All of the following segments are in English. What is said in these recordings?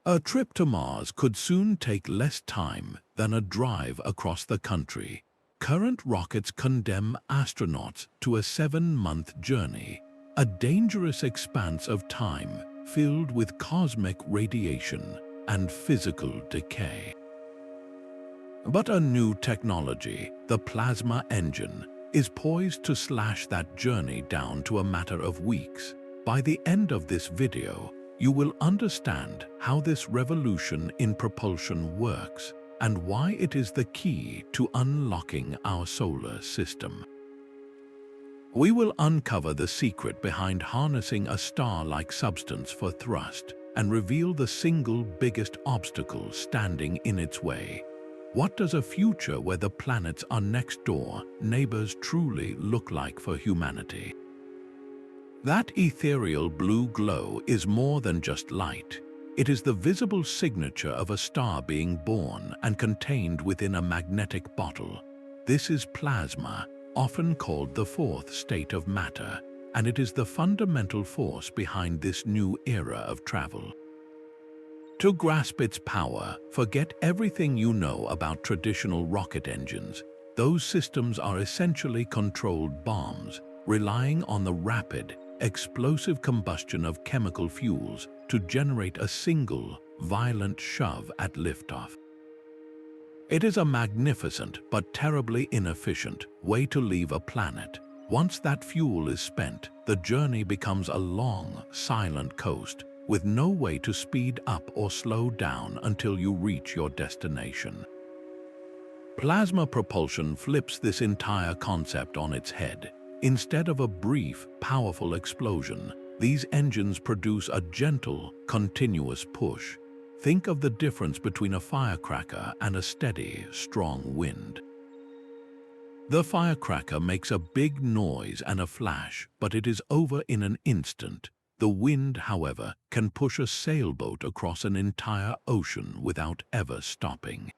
A trip to Mars could soon take less time than a drive across the country. Current rockets condemn astronauts to a 7-month journey, a dangerous expanse of time filled with cosmic radiation and physical decay. But a new technology, the plasma engine, is poised to slash that journey down to a matter of weeks. By the end of this video, you will understand how this revolution in propulsion works and why it is the key to unlocking our solar system. We will uncover the secret behind harnessing a star-like substance for thrust and reveal the single biggest obstacle standing in its way. What does a future where the planets are next-door neighbors truly look like for humanity? That ethereal blue glow is more than just light. It is the visible signature of a star being born and contained within a magnetic bottle. This is plasma, often called the fourth state of matter, and it is the fundamental force behind this new era of travel. To grasp its power, forget everything you know about traditional rocket engines. Those systems are essentially controlled bombs, relying on the rapid, explosive combustion of chemical fuels to generate a single, violent shove at liftoff. It is a magnificent but terribly inefficient way to leave a planet. Once that fuel is spent, the journey becomes a long, silent coast with no way to speed up or slow down until you reach your destination. Plasma propulsion flips this entire concept on its head. Instead of a brief, powerful explosion, these engines produce a gentle, continuous push. Think of the difference between a firecracker and a steady, strong wind. The firecracker makes a big noise and a flash, but it is over in an instant. The wind, however, can push a sailboat across an entire ocean without ever stopping.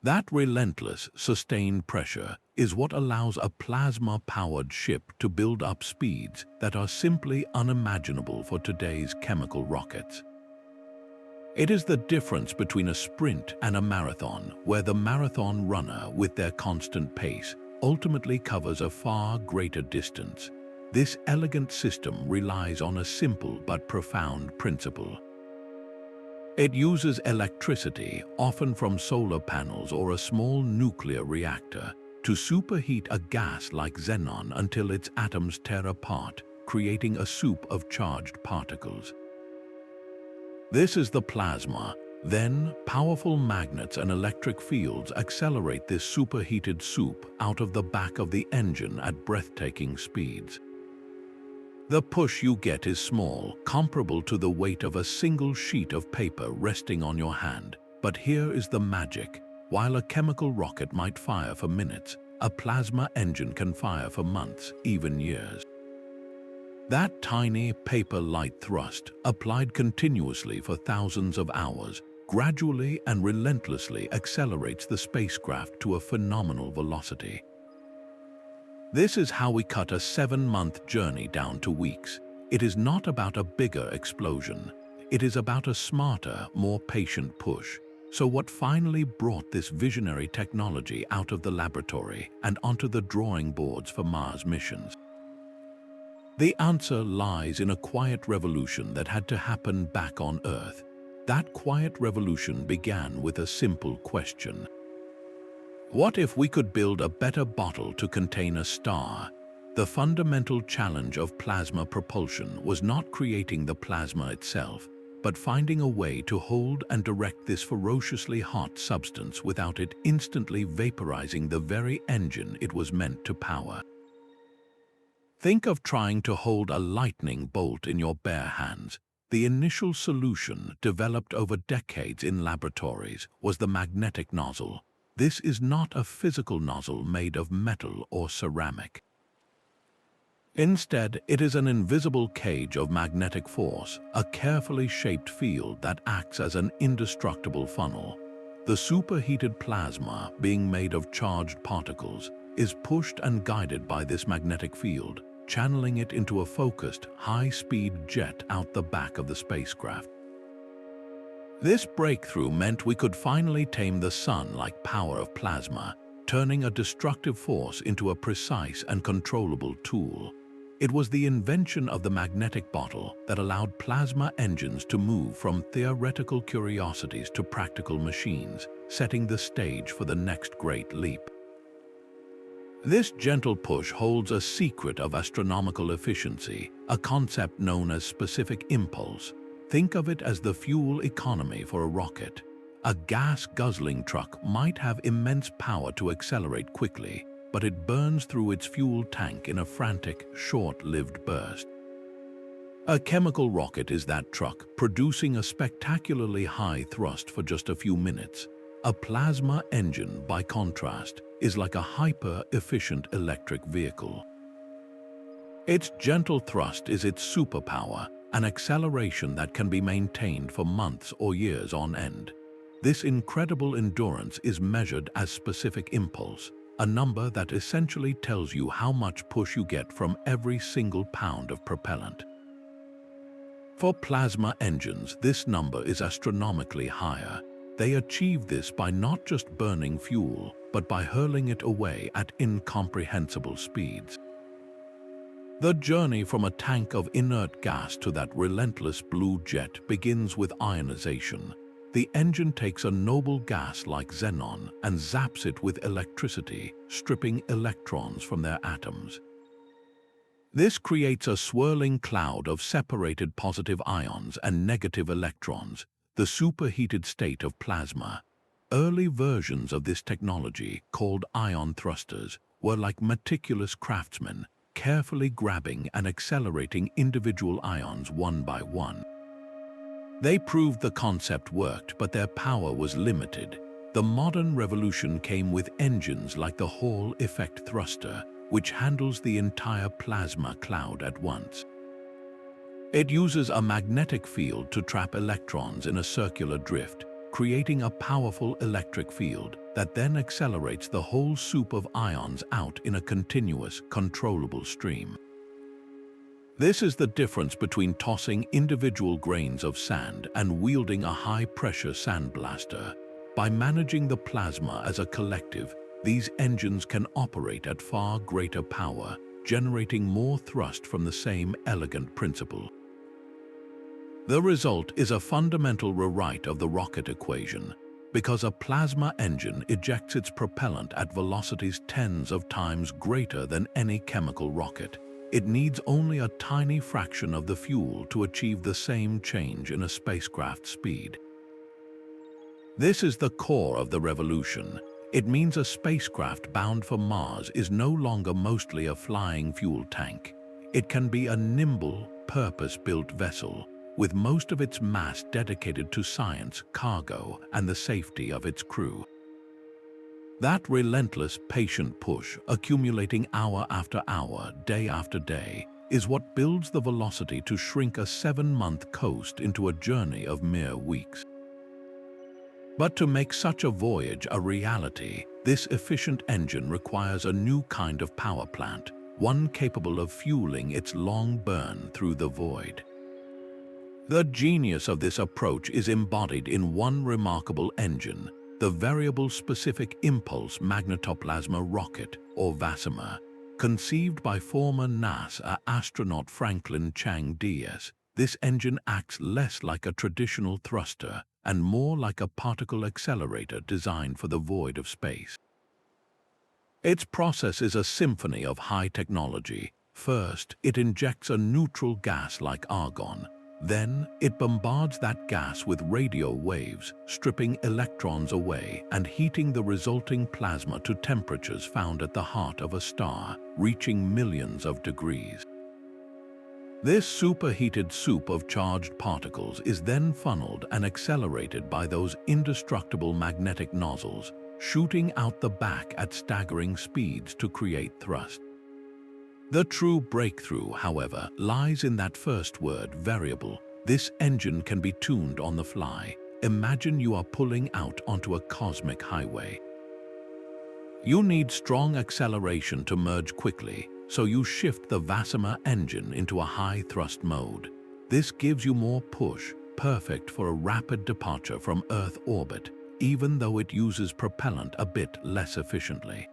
That relentless, sustained pressure is what allows a plasma-powered ship to build up speeds that are simply unimaginable for today's chemical rockets. It is the difference between a sprint and a marathon, where the marathon runner, with their constant pace, ultimately covers a far greater distance. This elegant system relies on a simple but profound principle. It uses electricity, often from solar panels or a small nuclear reactor, to superheat a gas like xenon until its atoms tear apart, creating a soup of charged particles. This is the plasma. Then, powerful magnets and electric fields accelerate this superheated soup out of the back of the engine at breathtaking speeds. The push you get is small, comparable to the weight of a single sheet of paper resting on your hand. But here is the magic. While a chemical rocket might fire for minutes, a plasma engine can fire for months, even years. That tiny, paper-light thrust, applied continuously for thousands of hours, gradually and relentlessly accelerates the spacecraft to a phenomenal velocity. This is how we cut a 7-month journey down to weeks. It is not about a bigger explosion. It is about a smarter, more patient push. So what finally brought this visionary technology out of the laboratory and onto the drawing boards for Mars missions? The answer lies in a quiet revolution that had to happen back on Earth. That quiet revolution began with a simple question. What if we could build a better bottle to contain a star? The fundamental challenge of plasma propulsion was not creating the plasma itself, but finding a way to hold and direct this ferociously hot substance without it instantly vaporizing the very engine it was meant to power. Think of trying to hold a lightning bolt in your bare hands. The initial solution, developed over decades in laboratories, was the magnetic nozzle. This is not a physical nozzle made of metal or ceramic. Instead, it is an invisible cage of magnetic force, a carefully shaped field that acts as an indestructible funnel. The superheated plasma, being made of charged particles, is pushed and guided by this magnetic field, channeling it into a focused, high-speed jet out the back of the spacecraft. This breakthrough meant we could finally tame the sun-like power of plasma, turning a destructive force into a precise and controllable tool. It was the invention of the magnetic bottle that allowed plasma engines to move from theoretical curiosities to practical machines, setting the stage for the next great leap. This gentle push holds a secret of astronomical efficiency, a concept known as specific impulse. Think of it as the fuel economy for a rocket. A gas-guzzling truck might have immense power to accelerate quickly, but it burns through its fuel tank in a frantic, short-lived burst. A chemical rocket is that truck, producing a spectacularly high thrust for just a few minutes. A plasma engine, by contrast, is like a hyper-efficient electric vehicle. Its gentle thrust is its superpower, an acceleration that can be maintained for months or years on end. This incredible endurance is measured as specific impulse, a number that essentially tells you how much push you get from every single pound of propellant. For plasma engines, this number is astronomically higher. They achieve this by not just burning fuel, but by hurling it away at incomprehensible speeds. The journey from a tank of inert gas to that relentless blue jet begins with ionization. The engine takes a noble gas like xenon and zaps it with electricity, stripping electrons from their atoms. This creates a swirling cloud of separated positive ions and negative electrons, the superheated state of plasma. Early versions of this technology, called ion thrusters, were like meticulous craftsmen, carefully grabbing and accelerating individual ions one by one. They proved the concept worked, but their power was limited. The modern revolution came with engines like the Hall effect thruster, which handles the entire plasma cloud at once. It uses a magnetic field to trap electrons in a circular drift, creating a powerful electric field that then accelerates the whole soup of ions out in a continuous, controllable stream. This is the difference between tossing individual grains of sand and wielding a high-pressure sandblaster. By managing the plasma as a collective, these engines can operate at far greater power, generating more thrust from the same elegant principle. The result is a fundamental rewrite of the rocket equation, because a plasma engine ejects its propellant at velocities tens of times greater than any chemical rocket. It needs only a tiny fraction of the fuel to achieve the same change in a spacecraft speed. This is the core of the revolution. It means a spacecraft bound for Mars is no longer mostly a flying fuel tank. It can be a nimble, purpose-built vessel, with most of its mass dedicated to science, cargo, and the safety of its crew. That relentless, patient push, accumulating hour after hour, day after day, is what builds the velocity to shrink a 7-month coast into a journey of mere weeks. But to make such a voyage a reality, this efficient engine requires a new kind of power plant, one capable of fueling its long burn through the void. The genius of this approach is embodied in one remarkable engine, the Variable Specific Impulse Magnetoplasma Rocket, or VASIMR. Conceived by former NASA astronaut Franklin Chang Diaz, this engine acts less like a traditional thruster and more like a particle accelerator designed for the void of space. Its process is a symphony of high technology. First, it injects a neutral gas like argon. Then, it bombards that gas with radio waves, stripping electrons away and heating the resulting plasma to temperatures found at the heart of a star, reaching millions of degrees. This superheated soup of charged particles is then funneled and accelerated by those indestructible magnetic nozzles, shooting out the back at staggering speeds to create thrust. The true breakthrough, however, lies in that first word, variable. This engine can be tuned on the fly. Imagine you are pulling out onto a cosmic highway. You need strong acceleration to merge quickly, so you shift the VASIMR engine into a high-thrust mode. This gives you more push, perfect for a rapid departure from Earth orbit, even though it uses propellant a bit less efficiently.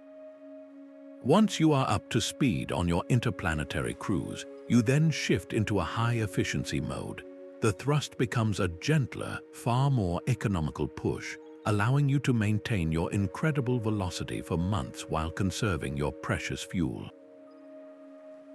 Once you are up to speed on your interplanetary cruise, you then shift into a high-efficiency mode. The thrust becomes a gentler, far more economical push, allowing you to maintain your incredible velocity for months while conserving your precious fuel.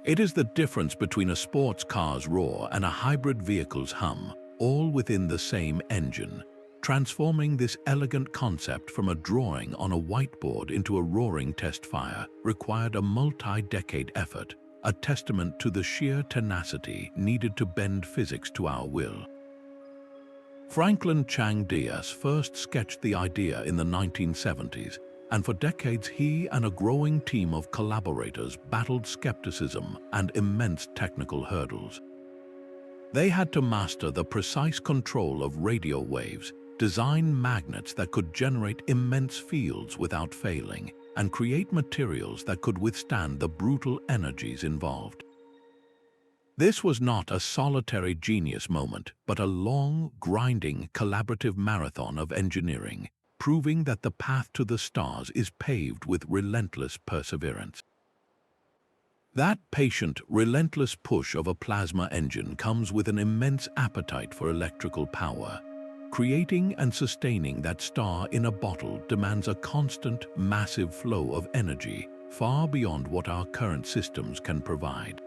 It is the difference between a sports car's roar and a hybrid vehicle's hum, all within the same engine. Transforming this elegant concept from a drawing on a whiteboard into a roaring test fire required a multi-decade effort, a testament to the sheer tenacity needed to bend physics to our will. Franklin Chang Diaz first sketched the idea in the 1970s, and for decades he and a growing team of collaborators battled skepticism and immense technical hurdles. They had to master the precise control of radio waves, design magnets that could generate immense fields without failing, and create materials that could withstand the brutal energies involved. This was not a solitary genius moment, but a long, grinding, collaborative marathon of engineering, proving that the path to the stars is paved with relentless perseverance. That patient, relentless push of a plasma engine comes with an immense appetite for electrical power. Creating and sustaining that star in a bottle demands a constant, massive flow of energy, far beyond what our current systems can provide.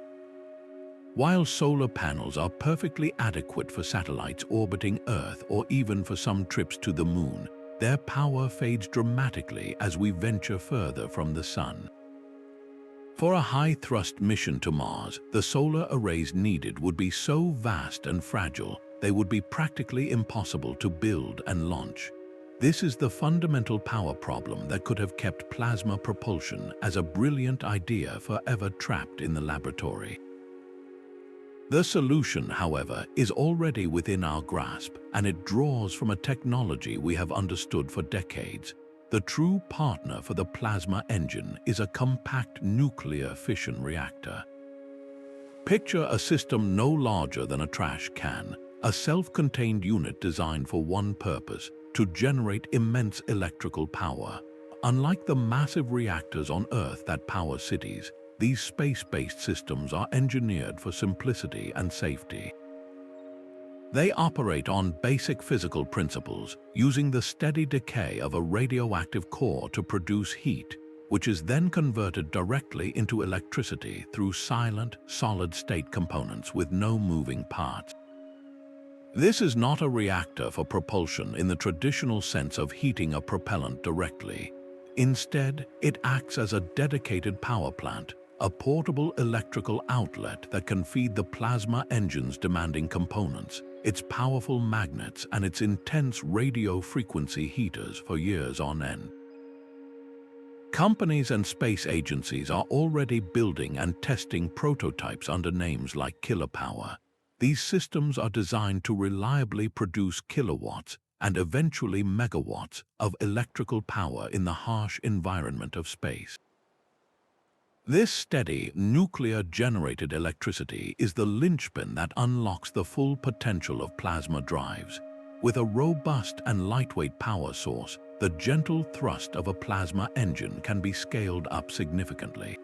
While solar panels are perfectly adequate for satellites orbiting Earth or even for some trips to the Moon, their power fades dramatically as we venture further from the Sun. For a high-thrust mission to Mars, the solar arrays needed would be so vast and fragile they would be practically impossible to build and launch. This is the fundamental power problem that could have kept plasma propulsion as a brilliant idea forever trapped in the laboratory. The solution, however, is already within our grasp, and it draws from a technology we have understood for decades. The true partner for the plasma engine is a compact nuclear fission reactor. Picture a system no larger than a trash can, a self-contained unit designed for one purpose: to generate immense electrical power. Unlike the massive reactors on Earth that power cities, these space-based systems are engineered for simplicity and safety. They operate on basic physical principles, using the steady decay of a radioactive core to produce heat, which is then converted directly into electricity through silent, solid-state components with no moving parts. This is not a reactor for propulsion in the traditional sense of heating a propellant directly. Instead, it acts as a dedicated power plant, a portable electrical outlet that can feed the plasma engine's demanding components, its powerful magnets, and its intense radio frequency heaters for years on end. Companies and space agencies are already building and testing prototypes under names like Kilopower. These systems are designed to reliably produce kilowatts and eventually megawatts of electrical power in the harsh environment of space. This steady, nuclear-generated electricity is the linchpin that unlocks the full potential of plasma drives. With a robust and lightweight power source, the gentle thrust of a plasma engine can be scaled up significantly.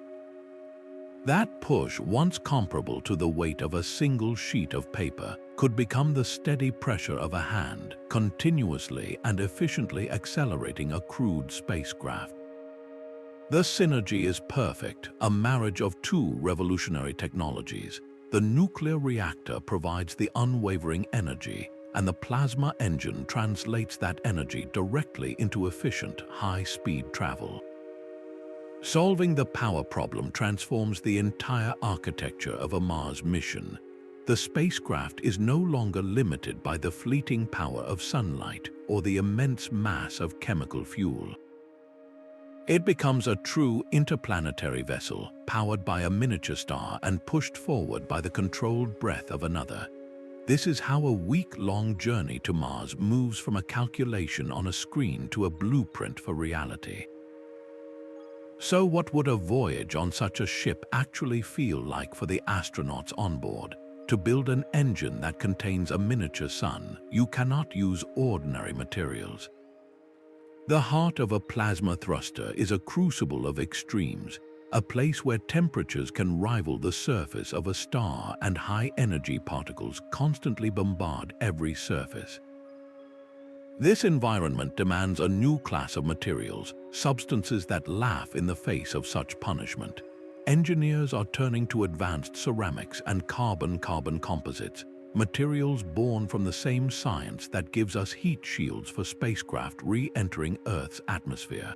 That push, once comparable to the weight of a single sheet of paper, could become the steady pressure of a hand, continuously and efficiently accelerating a crewed spacecraft. The synergy is perfect, a marriage of two revolutionary technologies. The nuclear reactor provides the unwavering energy, and the plasma engine translates that energy directly into efficient, high-speed travel. Solving the power problem transforms the entire architecture of a Mars mission. The spacecraft is no longer limited by the fleeting power of sunlight or the immense mass of chemical fuel. It becomes a true interplanetary vessel, powered by a miniature star and pushed forward by the controlled breath of another. This is how a week-long journey to Mars moves from a calculation on a screen to a blueprint for reality. So what would a voyage on such a ship actually feel like for the astronauts on board? To build an engine that contains a miniature sun, you cannot use ordinary materials. The heart of a plasma thruster is a crucible of extremes, a place where temperatures can rival the surface of a star and high-energy particles constantly bombard every surface. This environment demands a new class of materials, substances that laugh in the face of such punishment. Engineers are turning to advanced ceramics and carbon-carbon composites, materials born from the same science that gives us heat shields for spacecraft re-entering Earth's atmosphere.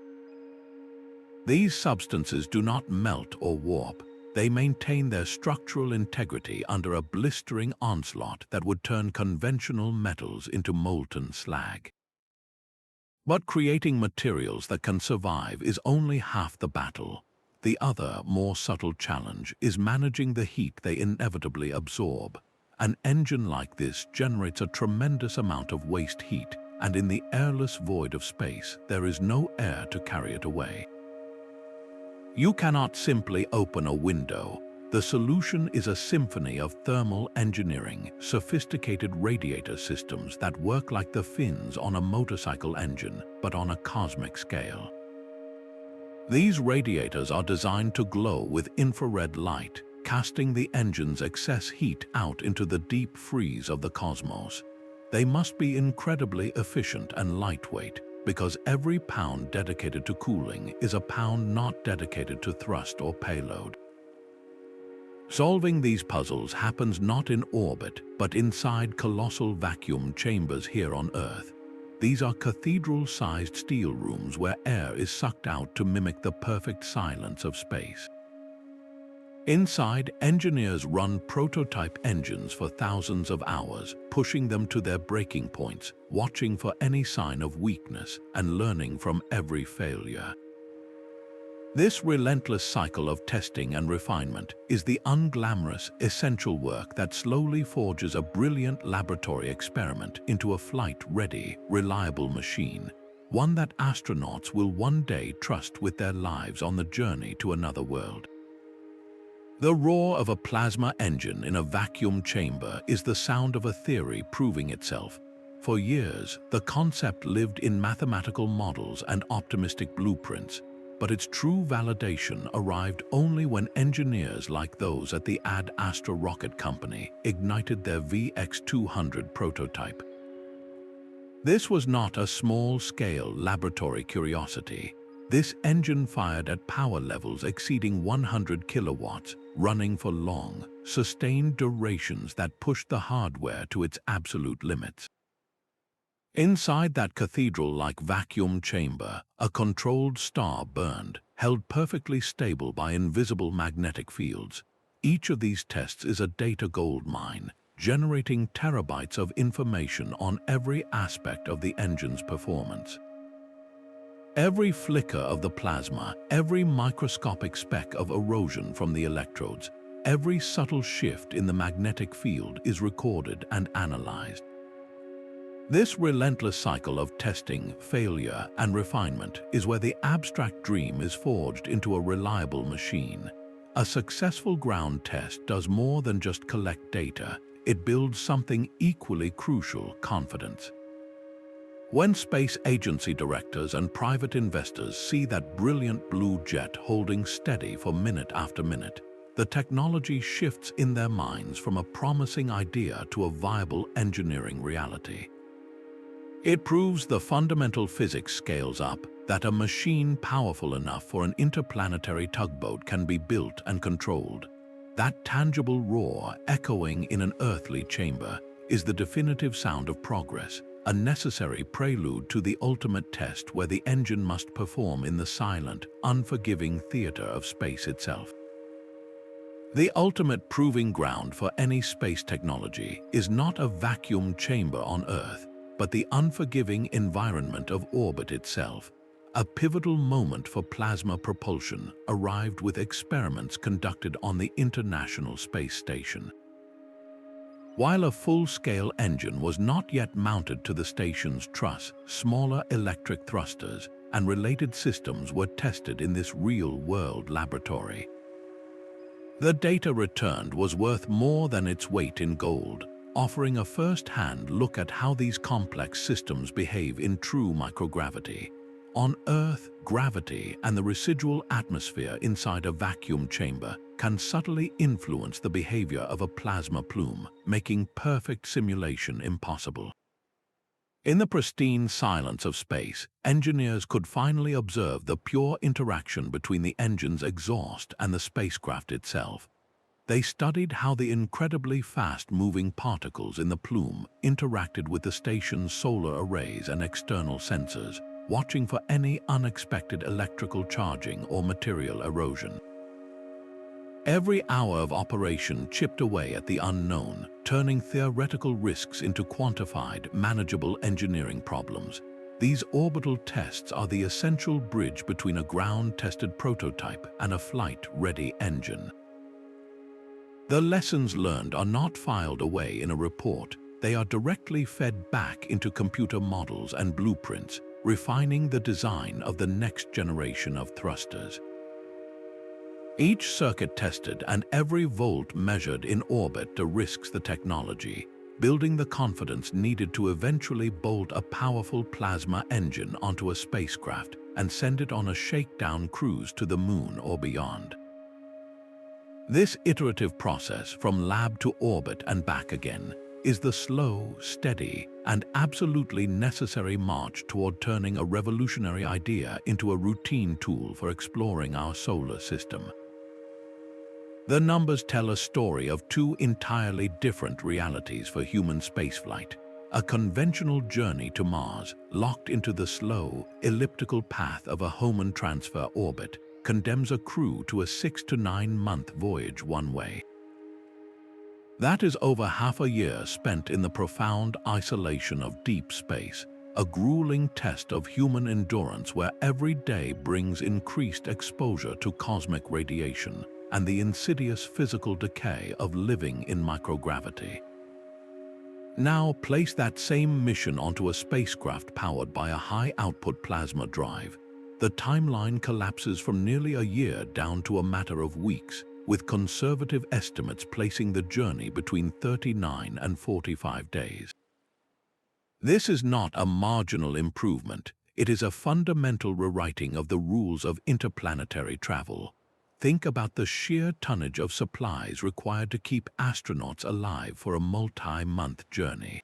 These substances do not melt or warp. They maintain their structural integrity under a blistering onslaught that would turn conventional metals into molten slag. But creating materials that can survive is only half the battle. The other, more subtle challenge is managing the heat they inevitably absorb. An engine like this generates a tremendous amount of waste heat, and in the airless void of space, there is no air to carry it away. You cannot simply open a window. The solution is a symphony of thermal engineering, sophisticated radiator systems that work like the fins on a motorcycle engine, but on a cosmic scale. These radiators are designed to glow with infrared light, casting the engine's excess heat out into the deep freeze of the cosmos. They must be incredibly efficient and lightweight, because every pound dedicated to cooling is a pound not dedicated to thrust or payload. Solving these puzzles happens not in orbit, but inside colossal vacuum chambers here on Earth. These are cathedral-sized steel rooms where air is sucked out to mimic the perfect silence of space. Inside, engineers run prototype engines for thousands of hours, pushing them to their breaking points, watching for any sign of weakness, and learning from every failure. This relentless cycle of testing and refinement is the unglamorous, essential work that slowly forges a brilliant laboratory experiment into a flight-ready, reliable machine, one that astronauts will one day trust with their lives on the journey to another world. The roar of a plasma engine in a vacuum chamber is the sound of a theory proving itself. For years, the concept lived in mathematical models and optimistic blueprints, but its true validation arrived only when engineers like those at the Ad Astra rocket company ignited their VX-200 prototype. This was not a small-scale laboratory curiosity. This engine fired at power levels exceeding 100 kilowatts, running for long, sustained durations that pushed the hardware to its absolute limits. Inside that cathedral-like vacuum chamber, a controlled star burned, held perfectly stable by invisible magnetic fields. Each of these tests is a data goldmine, generating terabytes of information on every aspect of the engine's performance. Every flicker of the plasma, every microscopic speck of erosion from the electrodes, every subtle shift in the magnetic field is recorded and analyzed. This relentless cycle of testing, failure, and refinement is where the abstract dream is forged into a reliable machine. A successful ground test does more than just collect data. It builds something equally crucial: confidence. When space agency directors and private investors see that brilliant blue jet holding steady for minute after minute, the technology shifts in their minds from a promising idea to a viable engineering reality. It proves the fundamental physics scales up, that a machine powerful enough for an interplanetary tugboat can be built and controlled. That tangible roar echoing in an earthly chamber is the definitive sound of progress, a necessary prelude to the ultimate test where the engine must perform in the silent, unforgiving theater of space itself. The ultimate proving ground for any space technology is not a vacuum chamber on Earth, but the unforgiving environment of orbit itself. A pivotal moment for plasma propulsion arrived with experiments conducted on the International Space Station. While a full-scale engine was not yet mounted to the station's truss, smaller electric thrusters and related systems were tested in this real-world laboratory. The data returned was worth more than its weight in gold, offering a first-hand look at how these complex systems behave in true microgravity. On Earth, gravity and the residual atmosphere inside a vacuum chamber can subtly influence the behavior of a plasma plume, making perfect simulation impossible. In the pristine silence of space, engineers could finally observe the pure interaction between the engine's exhaust and the spacecraft itself. They studied how the incredibly fast-moving particles in the plume interacted with the station's solar arrays and external sensors, watching for any unexpected electrical charging or material erosion. Every hour of operation chipped away at the unknown, turning theoretical risks into quantified, manageable engineering problems. These orbital tests are the essential bridge between a ground-tested prototype and a flight-ready engine. The lessons learned are not filed away in a report. They are directly fed back into computer models and blueprints, refining the design of the next generation of thrusters. Each circuit tested and every volt measured in orbit de-risks the technology, building the confidence needed to eventually bolt a powerful plasma engine onto a spacecraft and send it on a shakedown cruise to the moon or beyond. This iterative process from lab to orbit and back again is the slow, steady, and absolutely necessary march toward turning a revolutionary idea into a routine tool for exploring our solar system. The numbers tell a story of two entirely different realities for human spaceflight. A conventional journey to Mars, locked into the slow, elliptical path of a Hohmann transfer orbit, condemns a crew to a 6 to 9 month voyage one way. That is over half a year spent in the profound isolation of deep space, a grueling test of human endurance where every day brings increased exposure to cosmic radiation and the insidious physical decay of living in microgravity. Now place that same mission onto a spacecraft powered by a high-output plasma drive. The timeline collapses from nearly a year down to a matter of weeks, with conservative estimates placing the journey between 39 and 45 days. This is not a marginal improvement. It is a fundamental rewriting of the rules of interplanetary travel. Think about the sheer tonnage of supplies required to keep astronauts alive for a multi-month journey.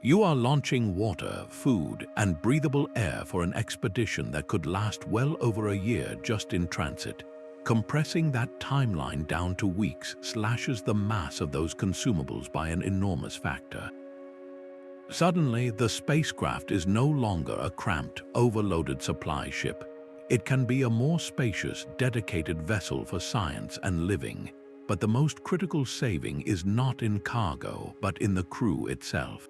You are launching water, food, and breathable air for an expedition that could last well over a year just in transit. Compressing that timeline down to weeks slashes the mass of those consumables by an enormous factor. Suddenly, the spacecraft is no longer a cramped, overloaded supply ship. It can be a more spacious, dedicated vessel for science and living. But the most critical saving is not in cargo, but in the crew itself.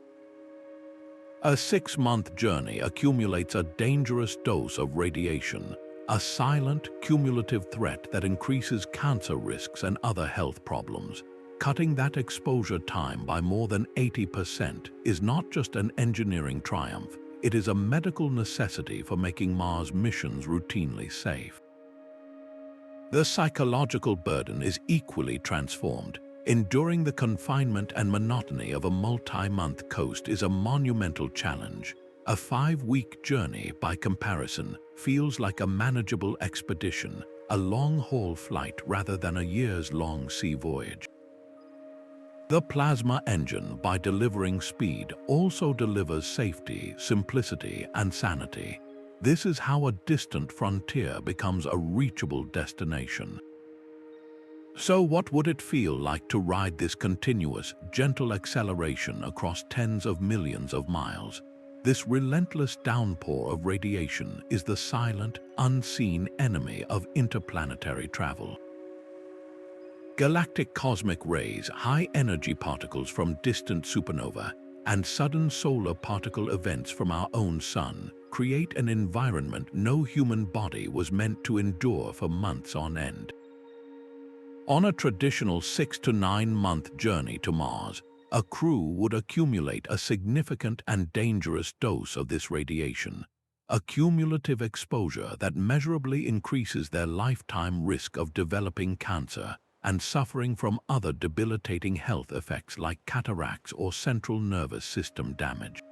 A 6-month journey accumulates a dangerous dose of radiation, a silent, cumulative threat that increases cancer risks and other health problems. Cutting that exposure time by more than 80% is not just an engineering triumph, it is a medical necessity for making Mars missions routinely safe. The psychological burden is equally transformed. Enduring the confinement and monotony of a multi-month coast is a monumental challenge. A 5-week journey, by comparison, feels like a manageable expedition, a long-haul flight rather than a years-long sea voyage. The plasma engine, by delivering speed, also delivers safety, simplicity, and sanity. This is how a distant frontier becomes a reachable destination. So what would it feel like to ride this continuous, gentle acceleration across tens of millions of miles? This relentless downpour of radiation is the silent, unseen enemy of interplanetary travel. Galactic cosmic rays, high-energy particles from distant supernova, and sudden solar particle events from our own sun create an environment no human body was meant to endure for months on end. On a traditional 6 to 9 month journey to Mars, a crew would accumulate a significant and dangerous dose of this radiation. a cumulative exposure that measurably increases their lifetime risk of developing cancer and suffering from other debilitating health effects like cataracts or central nervous system damage.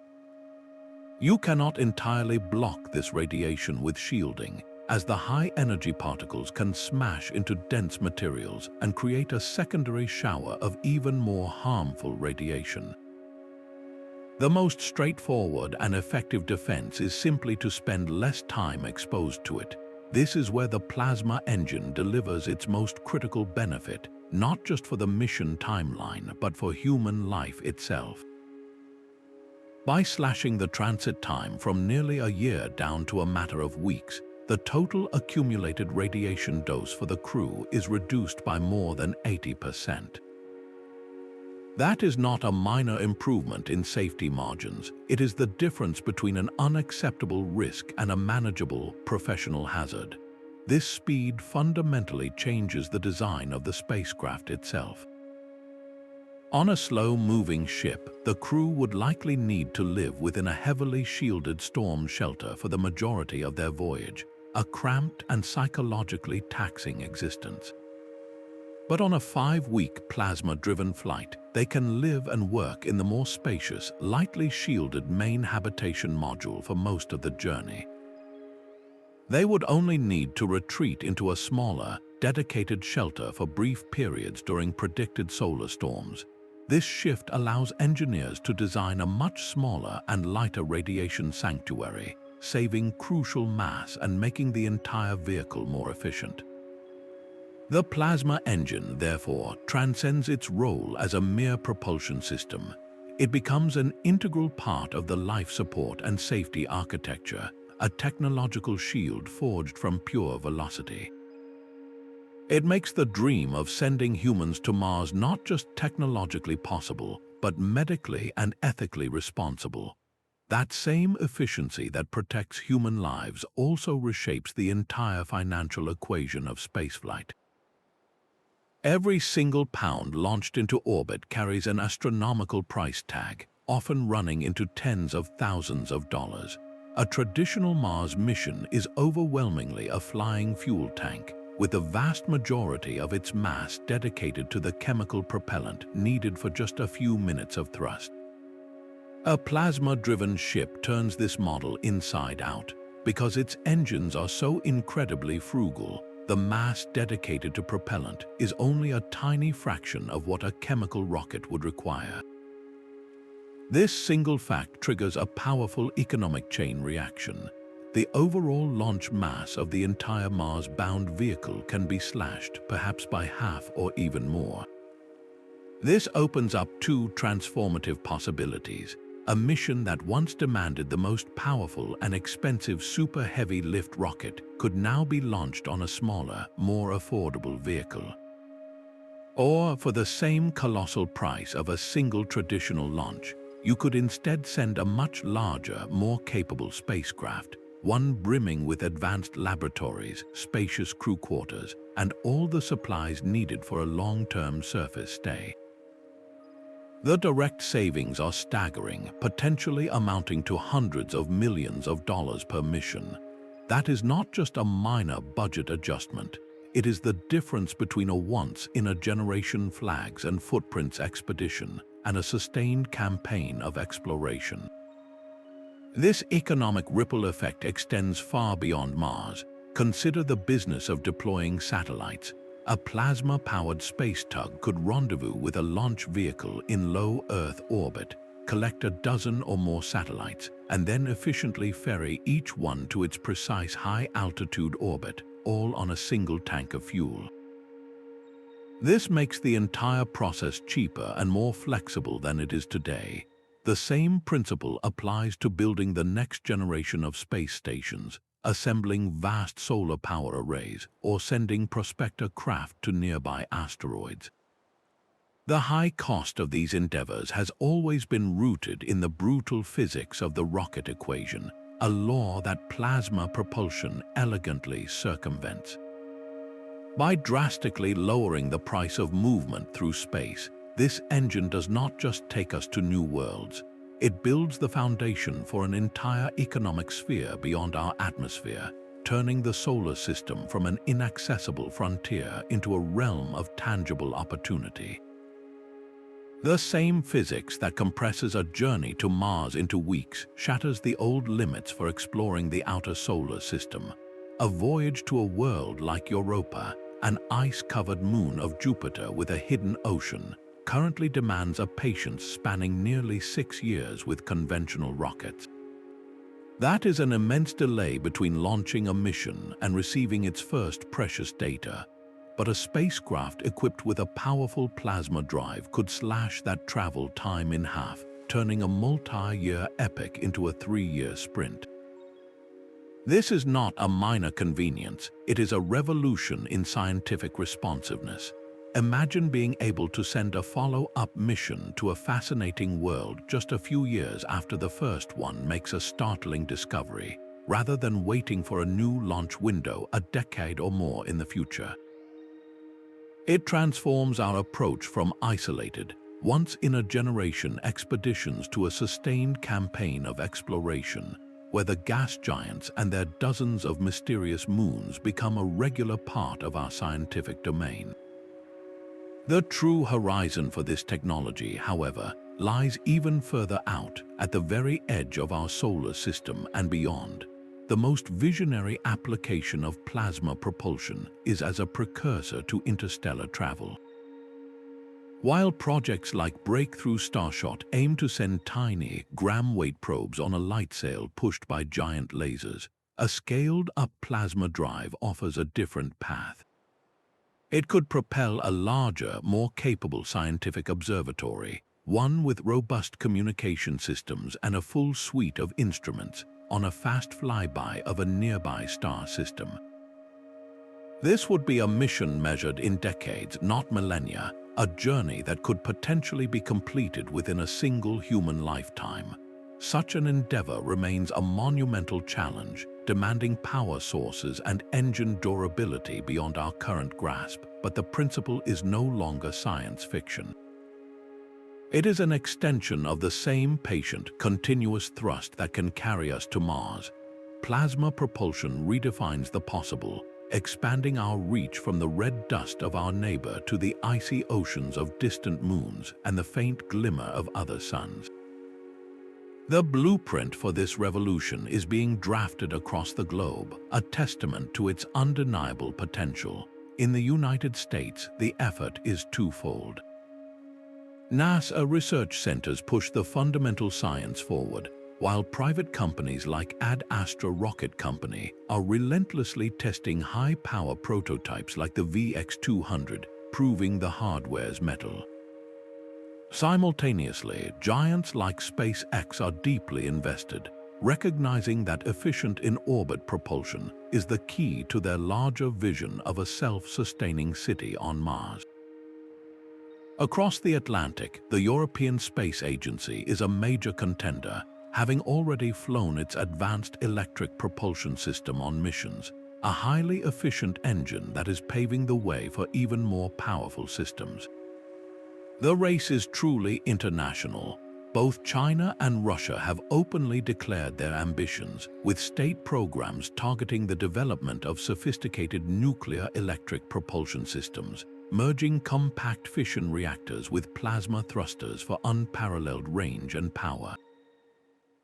You cannot entirely block this radiation with shielding, as the high-energy particles can smash into dense materials and create a secondary shower of even more harmful radiation. The most straightforward and effective defense is simply to spend less time exposed to it. This is where the plasma engine delivers its most critical benefit, not just for the mission timeline, but for human life itself. By slashing the transit time from nearly a year down to a matter of weeks, the total accumulated radiation dose for the crew is reduced by more than 80%. That is not a minor improvement in safety margins. It is the difference between an unacceptable risk and a manageable professional hazard. This speed fundamentally changes the design of the spacecraft itself. On a slow-moving ship, the crew would likely need to live within a heavily shielded storm shelter for the majority of their voyage, a cramped and psychologically taxing existence. But on a 5-week plasma-driven flight, they can live and work in the more spacious, lightly shielded main habitation module for most of the journey. They would only need to retreat into a smaller, dedicated shelter for brief periods during predicted solar storms. This shift allows engineers to design a much smaller and lighter radiation sanctuary, saving crucial mass and making the entire vehicle more efficient. The plasma engine, therefore, transcends its role as a mere propulsion system. It becomes an integral part of the life support and safety architecture, a technological shield forged from pure velocity. It makes the dream of sending humans to Mars not just technologically possible, but medically and ethically responsible. That same efficiency that protects human lives also reshapes the entire financial equation of spaceflight. Every single pound launched into orbit carries an astronomical price tag, often running into tens of thousands of dollars. A traditional Mars mission is overwhelmingly a flying fuel tank, with the vast majority of its mass dedicated to the chemical propellant needed for just a few minutes of thrust. A plasma-driven ship turns this model inside out. Because its engines are so incredibly frugal, the mass dedicated to propellant is only a tiny fraction of what a chemical rocket would require. This single fact triggers a powerful economic chain reaction. The overall launch mass of the entire Mars-bound vehicle can be slashed, perhaps by half or even more. This opens up two transformative possibilities. A mission that once demanded the most powerful and expensive super heavy lift rocket could now be launched on a smaller, more affordable vehicle. Or, for the same colossal price of a single traditional launch, you could instead send a much larger, more capable spacecraft, one brimming with advanced laboratories, spacious crew quarters, and all the supplies needed for a long-term surface stay. The direct savings are staggering, potentially amounting to hundreds of millions of dollars per mission. That is not just a minor budget adjustment. It is the difference between a once-in-a-generation flags and footprints expedition and a sustained campaign of exploration. This economic ripple effect extends far beyond Mars. Consider the business of deploying satellites. A plasma-powered space tug could rendezvous with a launch vehicle in low Earth orbit, collect a dozen or more satellites, and then efficiently ferry each one to its precise high-altitude orbit, all on a single tank of fuel. This makes the entire process cheaper and more flexible than it is today. The same principle applies to building the next generation of space stations, assembling vast solar power arrays, or sending prospector craft to nearby asteroids. The high cost of these endeavors has always been rooted in the brutal physics of the rocket equation, a law that plasma propulsion elegantly circumvents. By drastically lowering the price of movement through space, this engine does not just take us to new worlds. It builds the foundation for an entire economic sphere beyond our atmosphere, turning the solar system from an inaccessible frontier into a realm of tangible opportunity. The same physics that compresses a journey to Mars into weeks shatters the old limits for exploring the outer solar system. A voyage to a world like Europa, an ice-covered moon of Jupiter with a hidden ocean, currently demands a patience spanning nearly 6 years with conventional rockets. That is an immense delay between launching a mission and receiving its first precious data. But a spacecraft equipped with a powerful plasma drive could slash that travel time in half, turning a multi-year epic into a 3-year sprint. This is not a minor convenience, it is a revolution in scientific responsiveness. Imagine being able to send a follow-up mission to a fascinating world just a few years after the first one makes a startling discovery, rather than waiting for a new launch window a decade or more in the future. It transforms our approach from isolated, once-in-a-generation expeditions to a sustained campaign of exploration, where the gas giants and their dozens of mysterious moons become a regular part of our scientific domain. The true horizon for this technology, however, lies even further out, at the very edge of our solar system and beyond. The most visionary application of plasma propulsion is as a precursor to interstellar travel. While projects like Breakthrough Starshot aim to send tiny, gram-weight probes on a light sail pushed by giant lasers, a scaled-up plasma drive offers a different path. It could propel a larger, more capable scientific observatory, one with robust communication systems and a full suite of instruments, on a fast flyby of a nearby star system. This would be a mission measured in decades, not millennia, a journey that could potentially be completed within a single human lifetime. Such an endeavor remains a monumental challenge, demanding power sources and engine durability beyond our current grasp, but the principle is no longer science fiction. It is an extension of the same patient, continuous thrust that can carry us to Mars. Plasma propulsion redefines the possible, expanding our reach from the red dust of our neighbor to the icy oceans of distant moons and the faint glimmer of other suns. The blueprint for this revolution is being drafted across the globe, a testament to its undeniable potential. In the United States, the effort is twofold. NASA research centers push the fundamental science forward, while private companies like Ad Astra Rocket Company are relentlessly testing high-power prototypes like the VX200, proving the hardware's mettle. Simultaneously, giants like SpaceX are deeply invested, recognizing that efficient in-orbit propulsion is the key to their larger vision of a self-sustaining city on Mars. Across the Atlantic, the European Space Agency is a major contender, having already flown its advanced electric propulsion system on missions, a highly efficient engine that is paving the way for even more powerful systems. The race is truly international. Both China and Russia have openly declared their ambitions, with state programs targeting the development of sophisticated nuclear electric propulsion systems, merging compact fission reactors with plasma thrusters for unparalleled range and power.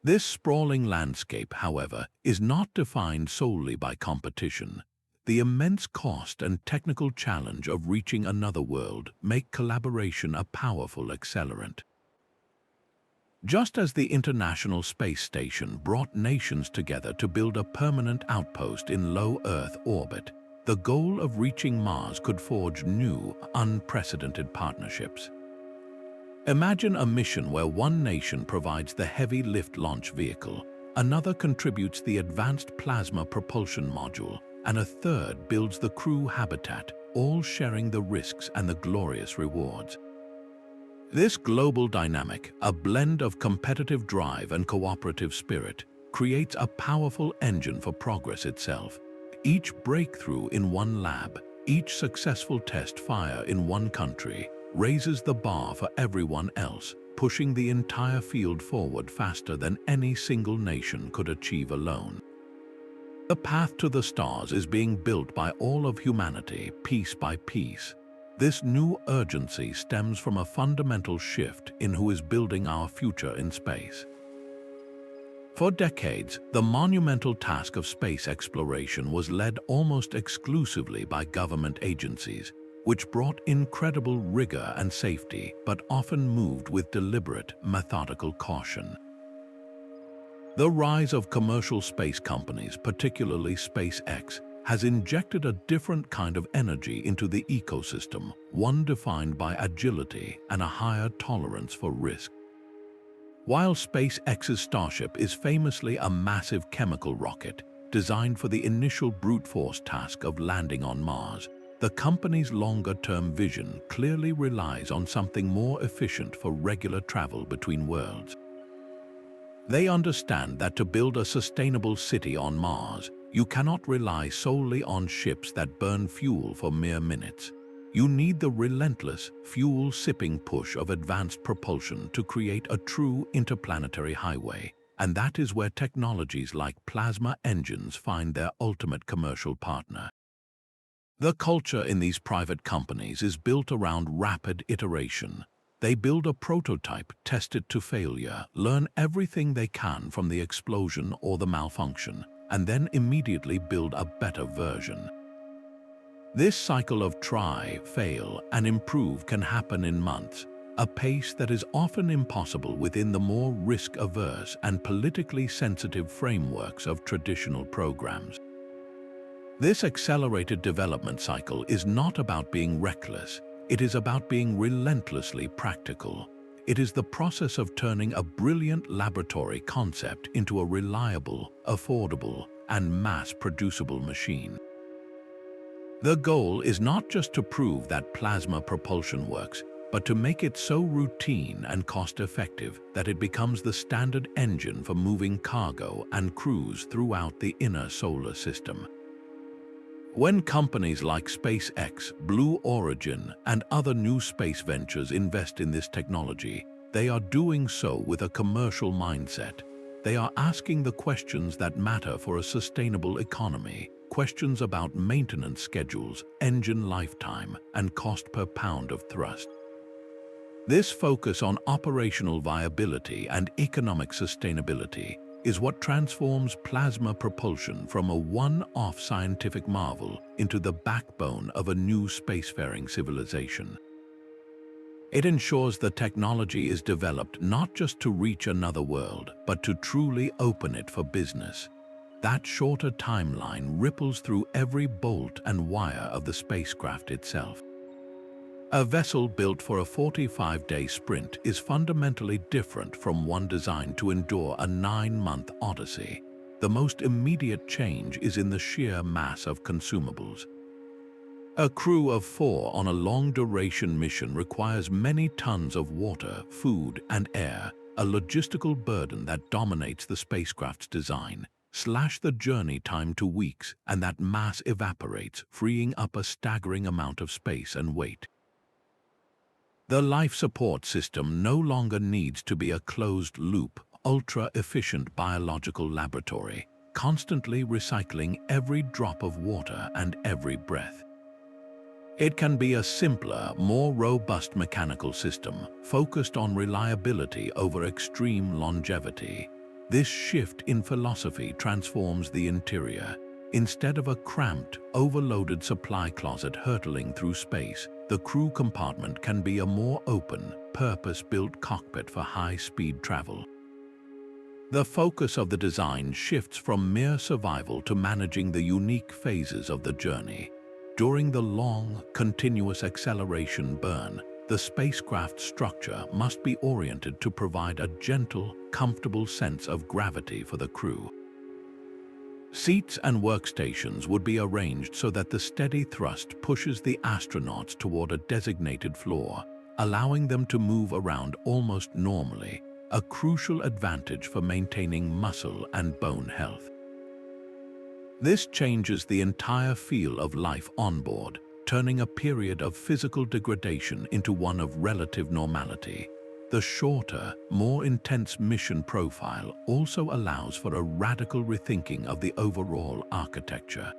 This sprawling landscape, however, is not defined solely by competition. The immense cost and technical challenge of reaching another world make collaboration a powerful accelerant. Just as the International Space Station brought nations together to build a permanent outpost in low Earth orbit, the goal of reaching Mars could forge new, unprecedented partnerships. Imagine a mission where one nation provides the heavy lift launch vehicle, another contributes the advanced plasma propulsion module, and a third builds the crew habitat, all sharing the risks and the glorious rewards. This global dynamic, a blend of competitive drive and cooperative spirit, creates a powerful engine for progress itself. Each breakthrough in one lab, each successful test fire in one country, raises the bar for everyone else, pushing the entire field forward faster than any single nation could achieve alone. The path to the stars is being built by all of humanity, piece by piece. This new urgency stems from a fundamental shift in who is building our future in space. For decades, the monumental task of space exploration was led almost exclusively by government agencies, which brought incredible rigor and safety, but often moved with deliberate, methodical caution. The rise of commercial space companies, particularly SpaceX, has injected a different kind of energy into the ecosystem, one defined by agility and a higher tolerance for risk. While SpaceX's Starship is famously a massive chemical rocket designed for the initial brute force task of landing on Mars, the company's longer-term vision clearly relies on something more efficient for regular travel between worlds. They understand that to build a sustainable city on Mars, you cannot rely solely on ships that burn fuel for mere minutes. You need the relentless, fuel-sipping push of advanced propulsion to create a true interplanetary highway, and that is where technologies like plasma engines find their ultimate commercial partner. The culture in these private companies is built around rapid iteration. They build a prototype, test it to failure, learn everything they can from the explosion or the malfunction, and then immediately build a better version. This cycle of try, fail, and improve can happen in months, a pace that is often impossible within the more risk-averse and politically sensitive frameworks of traditional programs. This accelerated development cycle is not about being reckless, it is about being relentlessly practical. It is the process of turning a brilliant laboratory concept into a reliable, affordable, and mass-producible machine. The goal is not just to prove that plasma propulsion works, but to make it so routine and cost-effective that it becomes the standard engine for moving cargo and crews throughout the inner solar system. When companies like SpaceX, Blue Origin, and other new space ventures invest in this technology, they are doing so with a commercial mindset. They are asking the questions that matter for a sustainable economy, questions about maintenance schedules, engine lifetime, and cost per pound of thrust. This focus on operational viability and economic sustainability is what transforms plasma propulsion from a one-off scientific marvel into the backbone of a new spacefaring civilization. It ensures the technology is developed not just to reach another world, but to truly open it for business. That shorter timeline ripples through every bolt and wire of the spacecraft itself. A vessel built for a 45-day sprint is fundamentally different from one designed to endure a 9-month odyssey. The most immediate change is in the sheer mass of consumables. A crew of 4 on a long-duration mission requires many tons of water, food, and air, a logistical burden that dominates the spacecraft's design. Slash the journey time to weeks, and that mass evaporates, freeing up a staggering amount of space and weight. The life support system no longer needs to be a closed-loop, ultra-efficient biological laboratory, constantly recycling every drop of water and every breath. It can be a simpler, more robust mechanical system, focused on reliability over extreme longevity. This shift in philosophy transforms the interior. Instead of a cramped, overloaded supply closet hurtling through space, the crew compartment can be a more open, purpose-built cockpit for high-speed travel. The focus of the design shifts from mere survival to managing the unique phases of the journey. During the long, continuous acceleration burn, the spacecraft's structure must be oriented to provide a gentle, comfortable sense of gravity for the crew. Seats and workstations would be arranged so that the steady thrust pushes the astronauts toward a designated floor, allowing them to move around almost normally, a crucial advantage for maintaining muscle and bone health. This changes the entire feel of life on board, turning a period of physical degradation into one of relative normality. The shorter, more intense mission profile also allows for a radical rethinking of the overall architecture.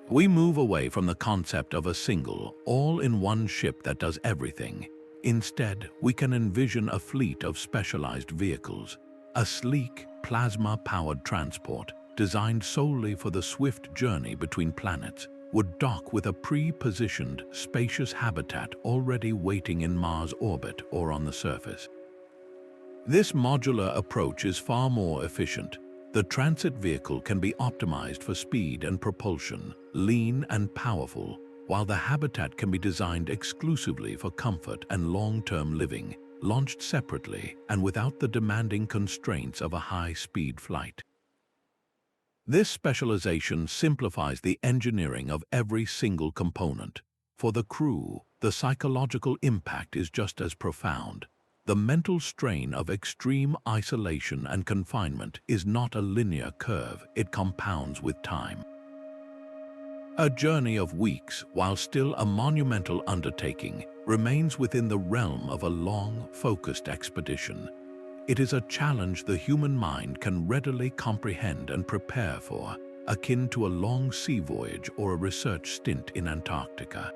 We move away from the concept of a single, all-in-one ship that does everything. Instead, we can envision a fleet of specialized vehicles, a sleek, plasma-powered transport designed solely for the swift journey between planets, would dock with a pre-positioned, spacious habitat already waiting in Mars' orbit or on the surface. This modular approach is far more efficient. The transit vehicle can be optimized for speed and propulsion, lean and powerful, while the habitat can be designed exclusively for comfort and long-term living, launched separately and without the demanding constraints of a high-speed flight. This specialization simplifies the engineering of every single component. For the crew, the psychological impact is just as profound. The mental strain of extreme isolation and confinement is not a linear curve, it compounds with time. A journey of weeks, while still a monumental undertaking, remains within the realm of a long, focused expedition. It is a challenge the human mind can readily comprehend and prepare for, akin to a long sea voyage or a research stint in Antarctica.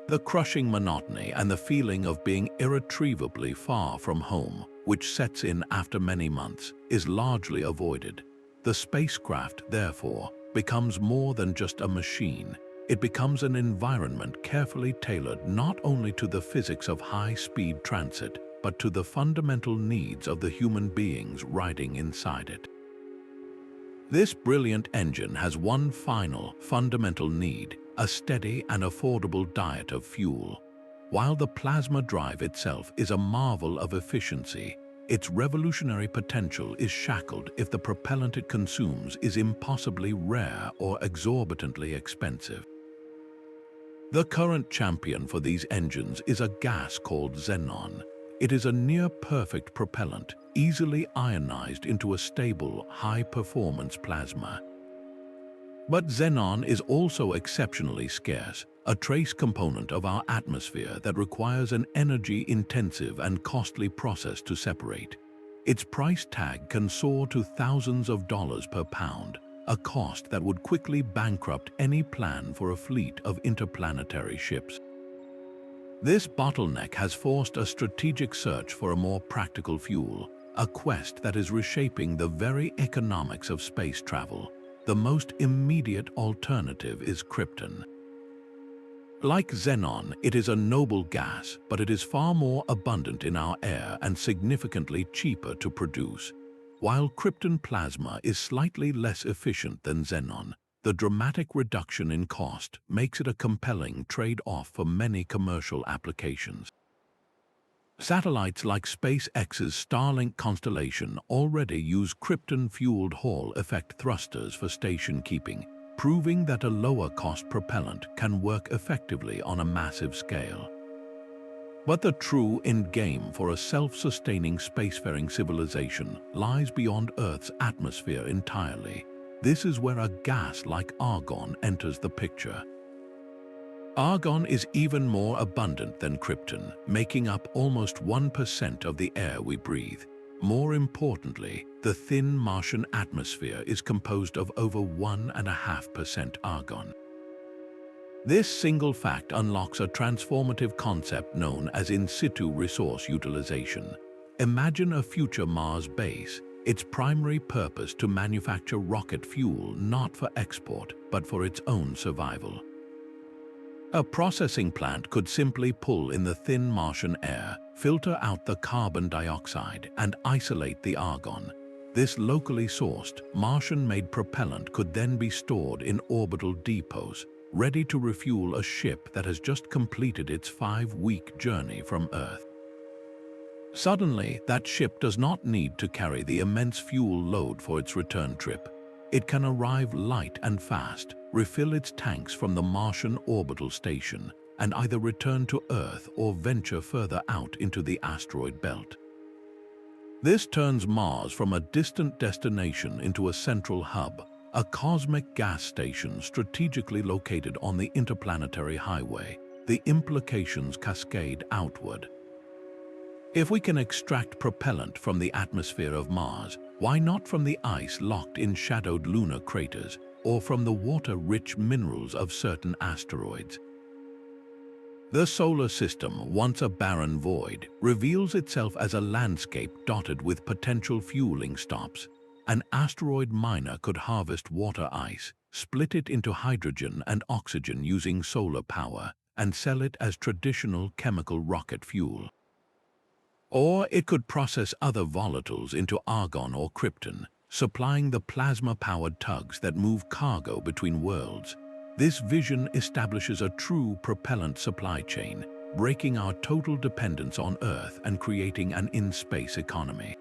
The crushing monotony and the feeling of being irretrievably far from home, which sets in after many months, is largely avoided. The spacecraft, therefore, becomes more than just a machine. It becomes an environment carefully tailored not only to the physics of high-speed transit, but to the fundamental needs of the human beings riding inside it. This brilliant engine has one final, fundamental need: a steady and affordable diet of fuel. While the plasma drive itself is a marvel of efficiency, its revolutionary potential is shackled if the propellant it consumes is impossibly rare or exorbitantly expensive. The current champion for these engines is a gas called xenon. It is a near-perfect propellant, easily ionized into a stable, high-performance plasma. But xenon is also exceptionally scarce, a trace component of our atmosphere that requires an energy-intensive and costly process to separate. Its price tag can soar to thousands of dollars per pound, a cost that would quickly bankrupt any plan for a fleet of interplanetary ships. This bottleneck has forced a strategic search for a more practical fuel, a quest that is reshaping the very economics of space travel. The most immediate alternative is krypton. Like xenon, it is a noble gas, but it is far more abundant in our air and significantly cheaper to produce. While krypton plasma is slightly less efficient than xenon, the dramatic reduction in cost makes it a compelling trade-off for many commercial applications. Satellites like SpaceX's Starlink constellation already use krypton-fueled Hall effect thrusters for station keeping, proving that a lower-cost propellant can work effectively on a massive scale. But the true endgame for a self-sustaining spacefaring civilization lies beyond Earth's atmosphere entirely. This is where a gas like argon enters the picture. Argon is even more abundant than krypton, making up almost 1% of the air we breathe. More importantly, the thin Martian atmosphere is composed of over 1.5% argon. This single fact unlocks a transformative concept known as in-situ resource utilization. Imagine a future Mars base, its primary purpose to manufacture rocket fuel not for export, but for its own survival. A processing plant could simply pull in the thin Martian air, filter out the carbon dioxide, and isolate the argon. This locally sourced, Martian-made propellant could then be stored in orbital depots, ready to refuel a ship that has just completed its 5-week journey from Earth. Suddenly, that ship does not need to carry the immense fuel load for its return trip. It can arrive light and fast, refill its tanks from the Martian orbital station, and either return to Earth or venture further out into the asteroid belt. This turns Mars from a distant destination into a central hub, a cosmic gas station strategically located on the interplanetary highway. The implications cascade outward. If we can extract propellant from the atmosphere of Mars, why not from the ice locked in shadowed lunar craters, or from the water-rich minerals of certain asteroids? The solar system, once a barren void, reveals itself as a landscape dotted with potential fueling stops. An asteroid miner could harvest water ice, split it into hydrogen and oxygen using solar power, and sell it as traditional chemical rocket fuel. Or it could process other volatiles into argon or krypton, supplying the plasma-powered tugs that move cargo between worlds. This vision establishes a true propellant supply chain, breaking our total dependence on Earth and creating an in-space economy.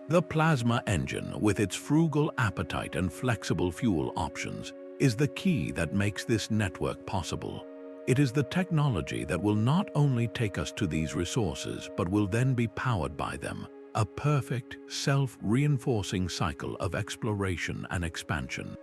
The plasma engine, with its frugal appetite and flexible fuel options, is the key that makes this network possible. It is the technology that will not only take us to these resources, but will then be powered by them, a perfect, self-reinforcing cycle of exploration and expansion.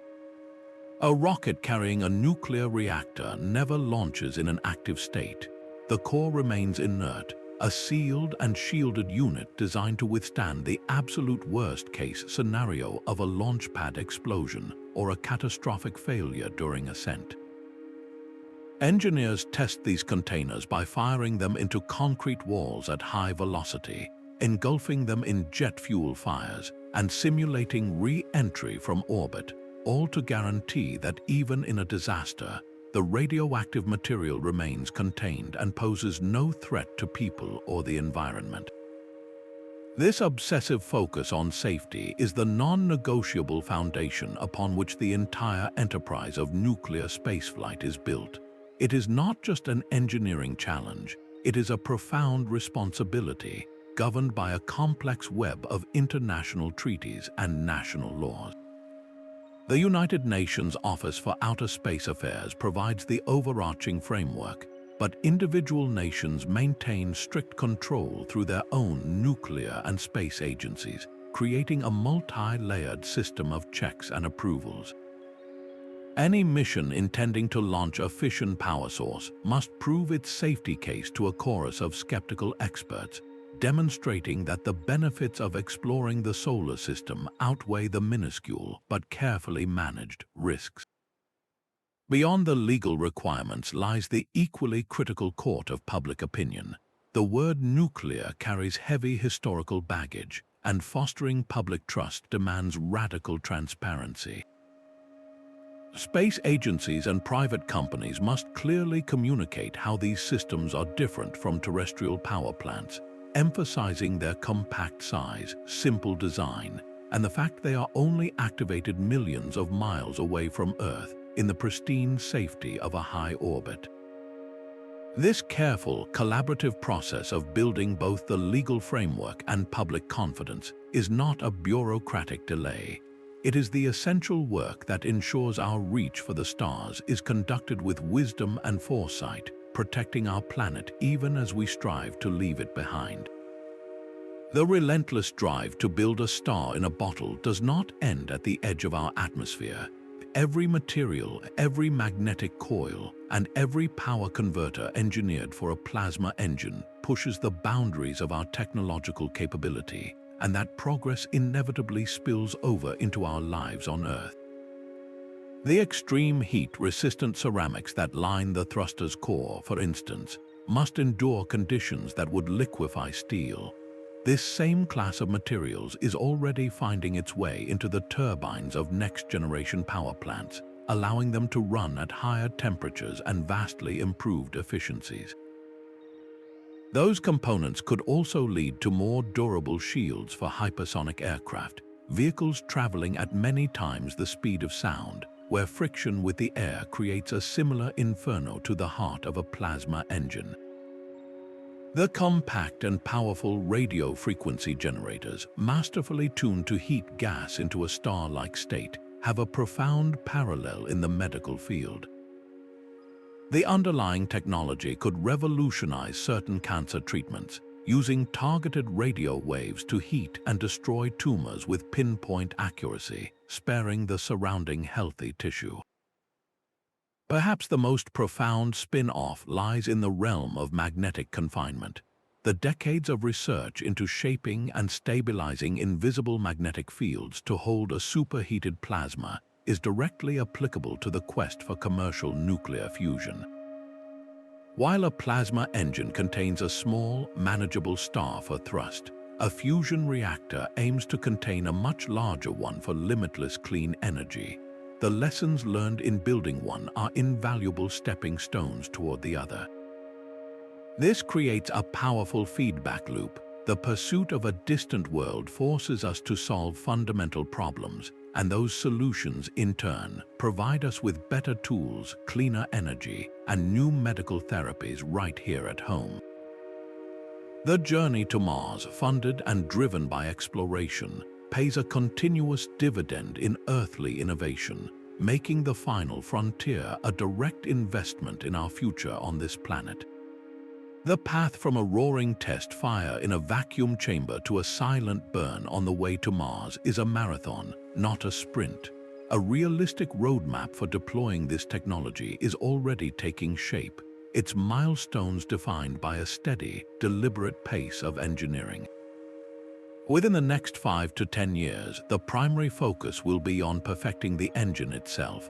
A rocket carrying a nuclear reactor never launches in an active state. The core remains inert, a sealed and shielded unit designed to withstand the absolute worst-case scenario of a launch pad explosion or a catastrophic failure during ascent. Engineers test these containers by firing them into concrete walls at high velocity, engulfing them in jet fuel fires, and simulating re-entry from orbit, all to guarantee that even in a disaster, the radioactive material remains contained and poses no threat to people or the environment. This obsessive focus on safety is the non-negotiable foundation upon which the entire enterprise of nuclear spaceflight is built. It is not just an engineering challenge, it is a profound responsibility governed by a complex web of international treaties and national laws. The United Nations Office for Outer Space Affairs provides the overarching framework, but individual nations maintain strict control through their own nuclear and space agencies, creating a multi-layered system of checks and approvals. Any mission intending to launch a fission power source must prove its safety case to a chorus of skeptical experts, demonstrating that the benefits of exploring the solar system outweigh the minuscule but carefully managed risks. Beyond the legal requirements lies the equally critical court of public opinion. The word nuclear carries heavy historical baggage, and fostering public trust demands radical transparency. Space agencies and private companies must clearly communicate how these systems are different from terrestrial power plants, emphasizing their compact size, simple design, and the fact they are only activated millions of miles away from Earth in the pristine safety of a high orbit. This careful, collaborative process of building both the legal framework and public confidence is not a bureaucratic delay. It is the essential work that ensures our reach for the stars is conducted with wisdom and foresight, protecting our planet even as we strive to leave it behind. The relentless drive to build a star in a bottle does not end at the edge of our atmosphere. Every material, every magnetic coil, and every power converter engineered for a plasma engine pushes the boundaries of our technological capability, and that progress inevitably spills over into our lives on Earth. The extreme heat-resistant ceramics that line the thruster's core, for instance, must endure conditions that would liquefy steel. This same class of materials is already finding its way into the turbines of next-generation power plants, allowing them to run at higher temperatures and vastly improved efficiencies. Those components could also lead to more durable shields for hypersonic aircraft, vehicles traveling at many times the speed of sound, where friction with the air creates a similar inferno to the heart of a plasma engine. The compact and powerful radio frequency generators, masterfully tuned to heat gas into a star-like state, have a profound parallel in the medical field. The underlying technology could revolutionize certain cancer treatments, using targeted radio waves to heat and destroy tumors with pinpoint accuracy, sparing the surrounding healthy tissue. Perhaps the most profound spin-off lies in the realm of magnetic confinement. The decades of research into shaping and stabilizing invisible magnetic fields to hold a superheated plasma is directly applicable to the quest for commercial nuclear fusion. While a plasma engine contains a small, manageable star for thrust, a fusion reactor aims to contain a much larger one for limitless clean energy. The lessons learned in building one are invaluable stepping stones toward the other. This creates a powerful feedback loop. The pursuit of a distant world forces us to solve fundamental problems, and those solutions, in turn, provide us with better tools, cleaner energy, and new medical therapies right here at home. The journey to Mars, funded and driven by exploration, pays a continuous dividend in earthly innovation, making the final frontier a direct investment in our future on this planet. The path from a roaring test fire in a vacuum chamber to a silent burn on the way to Mars is a marathon, not a sprint. A realistic roadmap for deploying this technology is already taking shape, its milestones defined by a steady, deliberate pace of engineering. Within the next 5 to 10 years, the primary focus will be on perfecting the engine itself.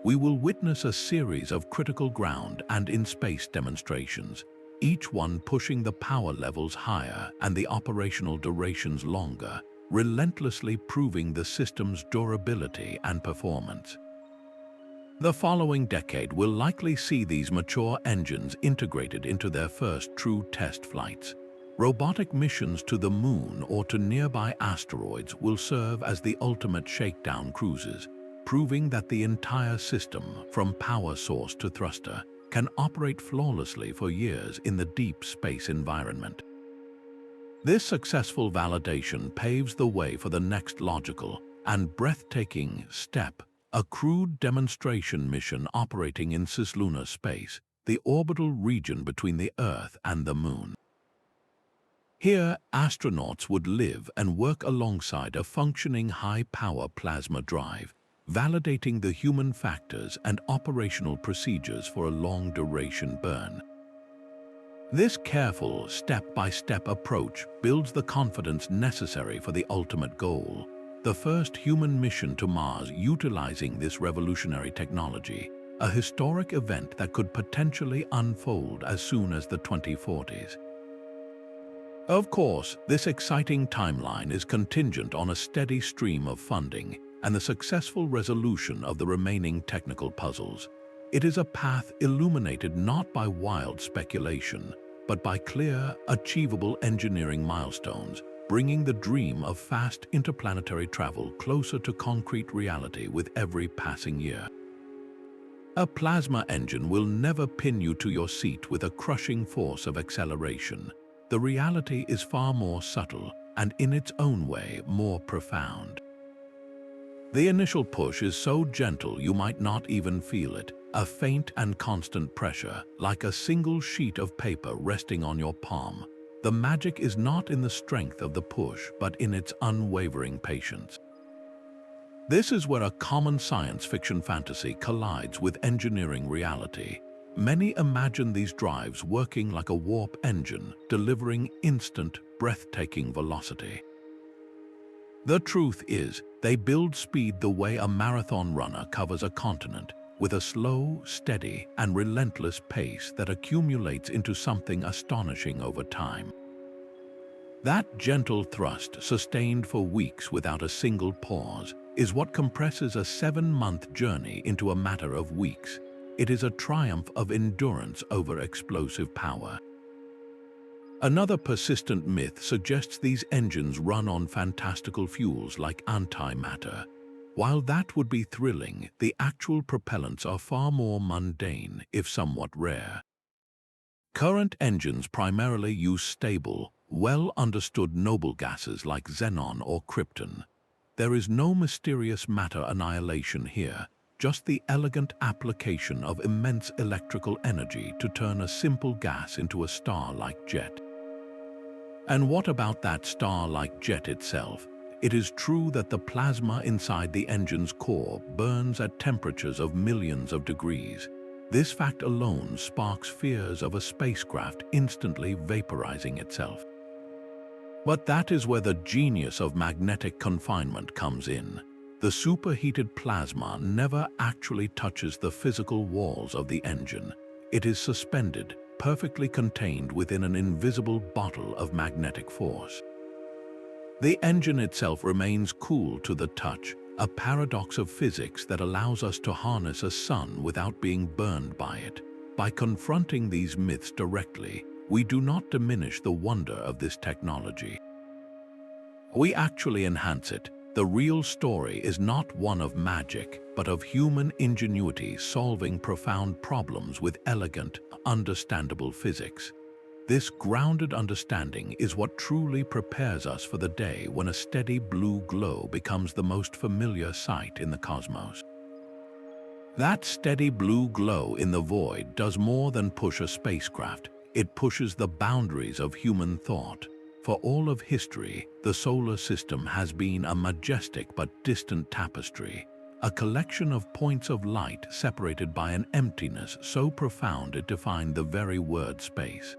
We will witness a series of critical ground and in-space demonstrations, each one pushing the power levels higher and the operational durations longer, relentlessly proving the system's durability and performance. The following decade will likely see these mature engines integrated into their first true test flights. Robotic missions to the Moon or to nearby asteroids will serve as the ultimate shakedown cruises, proving that the entire system, from power source to thruster, can operate flawlessly for years in the deep space environment. This successful validation paves the way for the next logical and breathtaking step, a crewed demonstration mission operating in cislunar space, the orbital region between the Earth and the Moon. Here, astronauts would live and work alongside a functioning high-power plasma drive, validating the human factors and operational procedures for a long-duration burn. This careful, step-by-step approach builds the confidence necessary for the ultimate goal, the first human mission to Mars utilizing this revolutionary technology, a historic event that could potentially unfold as soon as the 2040s. Of course, this exciting timeline is contingent on a steady stream of funding and the successful resolution of the remaining technical puzzles. It is a path illuminated not by wild speculation, but by clear, achievable engineering milestones, bringing the dream of fast interplanetary travel closer to concrete reality with every passing year. A plasma engine will never pin you to your seat with a crushing force of acceleration. The reality is far more subtle and, in its own way, more profound. The initial push is so gentle you might not even feel it, a faint and constant pressure, like a single sheet of paper resting on your palm. The magic is not in the strength of the push, but in its unwavering patience. This is where a common science fiction fantasy collides with engineering reality. Many imagine these drives working like a warp engine, delivering instant, breathtaking velocity. The truth is, they build speed the way a marathon runner covers a continent, with a slow, steady, and relentless pace that accumulates into something astonishing over time. That gentle thrust, sustained for weeks without a single pause, is what compresses a 7-month journey into a matter of weeks. It is a triumph of endurance over explosive power. Another persistent myth suggests these engines run on fantastical fuels like antimatter. While that would be thrilling, the actual propellants are far more mundane, if somewhat rare. Current engines primarily use stable, well-understood noble gases like xenon or krypton. There is no mysterious matter annihilation here, just the elegant application of immense electrical energy to turn a simple gas into a star-like jet. And what about that star-like jet itself? It is true that the plasma inside the engine's core burns at temperatures of millions of degrees. This fact alone sparks fears of a spacecraft instantly vaporizing itself. But that is where the genius of magnetic confinement comes in. The superheated plasma never actually touches the physical walls of the engine. It is suspended, perfectly contained within an invisible bottle of magnetic force. The engine itself remains cool to the touch, a paradox of physics that allows us to harness a sun without being burned by it. By confronting these myths directly, we do not diminish the wonder of this technology. We actually enhance it. The real story is not one of magic, but of human ingenuity solving profound problems with elegant, understandable physics. This grounded understanding is what truly prepares us for the day when a steady blue glow becomes the most familiar sight in the cosmos. That steady blue glow in the void does more than push a spacecraft. It pushes the boundaries of human thought. For all of history, the solar system has been a majestic but distant tapestry, a collection of points of light separated by an emptiness so profound it defined the very word space.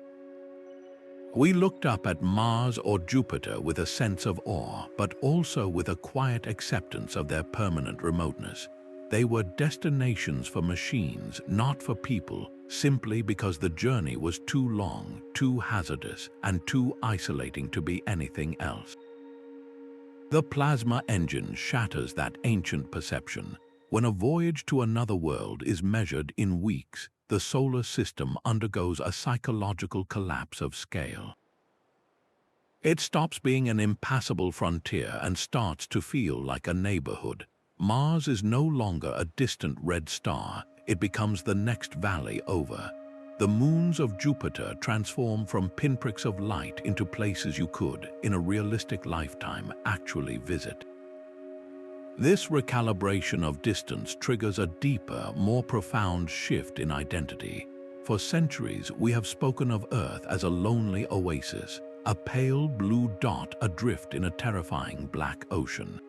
We looked up at Mars or Jupiter with a sense of awe, but also with a quiet acceptance of their permanent remoteness. They were destinations for machines, not for people, simply because the journey was too long, too hazardous, and too isolating to be anything else. The plasma engine shatters that ancient perception. When a voyage to another world is measured in weeks, the solar system undergoes a psychological collapse of scale. It stops being an impassable frontier and starts to feel like a neighborhood. Mars is no longer a distant red star, it becomes the next valley over. The moons of Jupiter transform from pinpricks of light into places you could, in a realistic lifetime, actually visit. This recalibration of distance triggers a deeper, more profound shift in identity. For centuries, we have spoken of Earth as a lonely oasis, a pale blue dot adrift in a terrifying black ocean.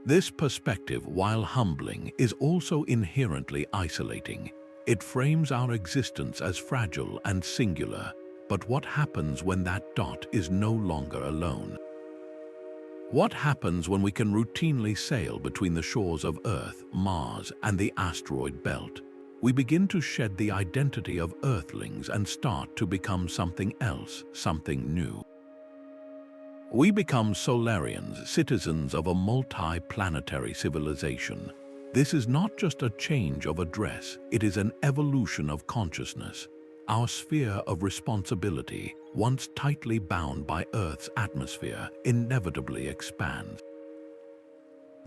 This perspective, while humbling, is also inherently isolating. It frames our existence as fragile and singular. But what happens when that dot is no longer alone? What happens when we can routinely sail between the shores of Earth, Mars, and the asteroid belt? We begin to shed the identity of Earthlings and start to become something else, something new. We become Solarians, citizens of a multi-planetary civilization. This is not just a change of address, it is an evolution of consciousness. Our sphere of responsibility, once tightly bound by Earth's atmosphere, inevitably expands.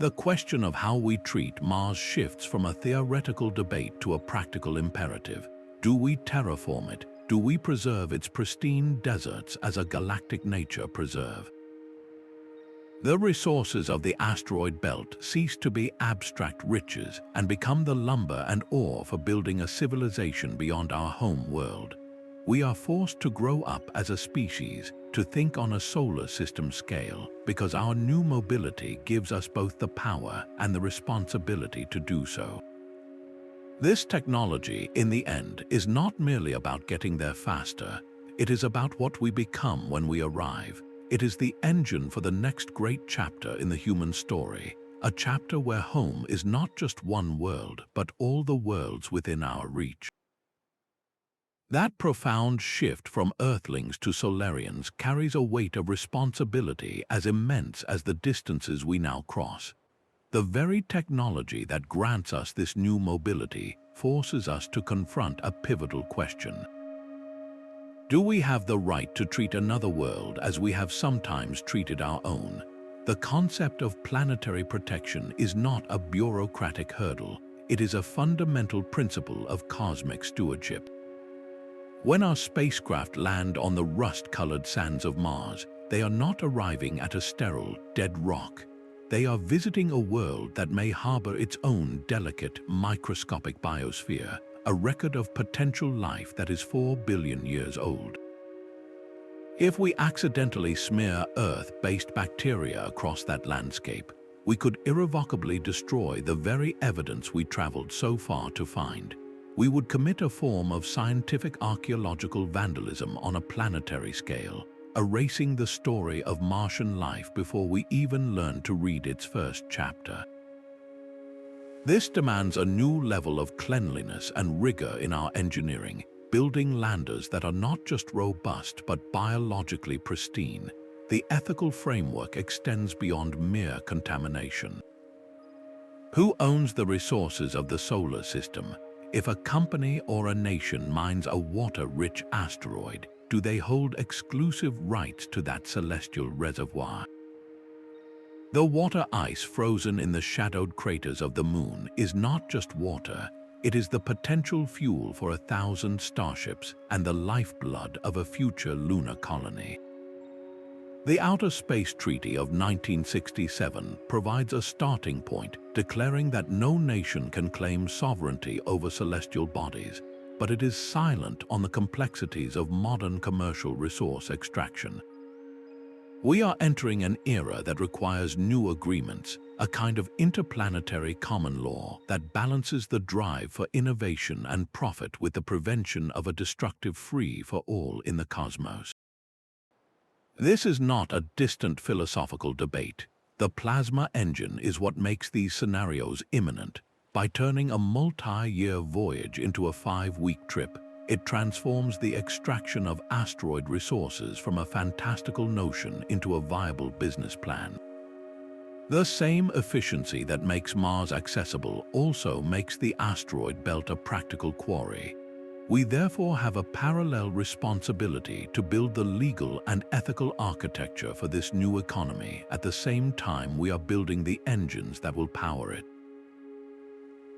The question of how we treat Mars shifts from a theoretical debate to a practical imperative. Do we terraform it? Do we preserve its pristine deserts as a galactic nature preserve? The resources of the asteroid belt cease to be abstract riches and become the lumber and ore for building a civilization beyond our home world. We are forced to grow up as a species, to think on a solar system scale, because our new mobility gives us both the power and the responsibility to do so. This technology, in the end, is not merely about getting there faster. It is about what we become when we arrive. It is the engine for the next great chapter in the human story, a chapter where home is not just one world, but all the worlds within our reach. That profound shift from Earthlings to Solarians carries a weight of responsibility as immense as the distances we now cross. The very technology that grants us this new mobility forces us to confront a pivotal question. Do we have the right to treat another world as we have sometimes treated our own? The concept of planetary protection is not a bureaucratic hurdle. It is a fundamental principle of cosmic stewardship. When our spacecraft land on the rust-colored sands of Mars, they are not arriving at a sterile, dead rock. They are visiting a world that may harbor its own delicate, microscopic biosphere, a record of potential life that is 4 billion years old. If we accidentally smear Earth-based bacteria across that landscape, we could irrevocably destroy the very evidence we traveled so far to find. we would commit a form of scientific archaeological vandalism on a planetary scale, erasing the story of Martian life before we even learn to read its first chapter. This demands a new level of cleanliness and rigor in our engineering, building landers that are not just robust but biologically pristine. The ethical framework extends beyond mere contamination. Who owns the resources of the solar system? If a company or a nation mines a water-rich asteroid, do they hold exclusive rights to that celestial reservoir? The water ice frozen in the shadowed craters of the Moon is not just water, it is the potential fuel for 1,000 starships and the lifeblood of a future lunar colony. The Outer Space Treaty of 1967 provides a starting point, declaring that no nation can claim sovereignty over celestial bodies, but it is silent on the complexities of modern commercial resource extraction. We are entering an era that requires new agreements, a kind of interplanetary common law that balances the drive for innovation and profit with the prevention of a destructive free for all in the cosmos. This is not a distant philosophical debate. The plasma engine is what makes these scenarios imminent. By turning a multi-year voyage into a 5-week trip, it transforms the extraction of asteroid resources from a fantastical notion into a viable business plan. The same efficiency that makes Mars accessible also makes the asteroid belt a practical quarry. We therefore have a parallel responsibility to build the legal and ethical architecture for this new economy at the same time we are building the engines that will power it.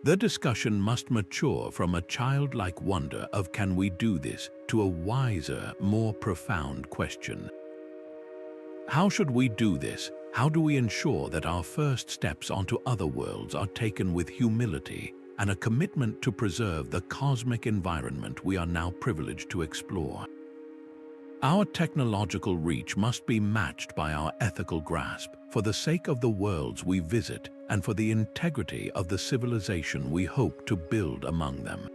The discussion must mature from a childlike wonder of "can we do this?" to a wiser, more profound question. How should we do this? How do we ensure that our first steps onto other worlds are taken with humility and a commitment to preserve the cosmic environment we are now privileged to explore? Our technological reach must be matched by our ethical grasp, for the sake of the worlds we visit and for the integrity of the civilization we hope to build among them.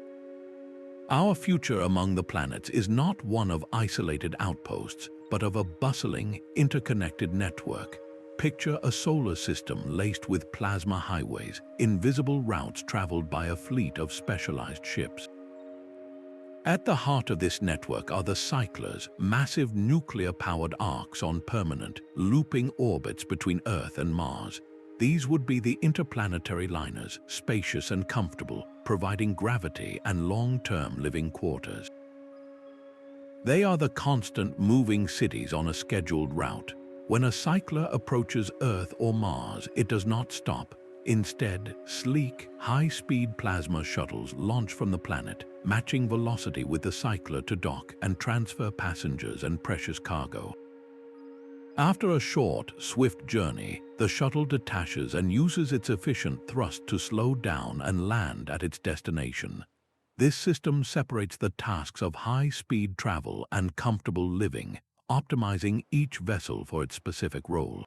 Our future among the planets is not one of isolated outposts, but of a bustling, interconnected network. Picture a solar system laced with plasma highways, invisible routes traveled by a fleet of specialized ships. At the heart of this network are the cyclers, massive nuclear-powered arcs on permanent, looping orbits between Earth and Mars. These would be the interplanetary liners, spacious and comfortable, providing gravity and long-term living quarters. They are the constant moving cities on a scheduled route. When a cycler approaches Earth or Mars, it does not stop. Instead, sleek, high-speed plasma shuttles launch from the planet, matching velocity with the cycler to dock and transfer passengers and precious cargo. After a short, swift journey, the shuttle detaches and uses its efficient thrust to slow down and land at its destination. This system separates the tasks of high-speed travel and comfortable living, optimizing each vessel for its specific role.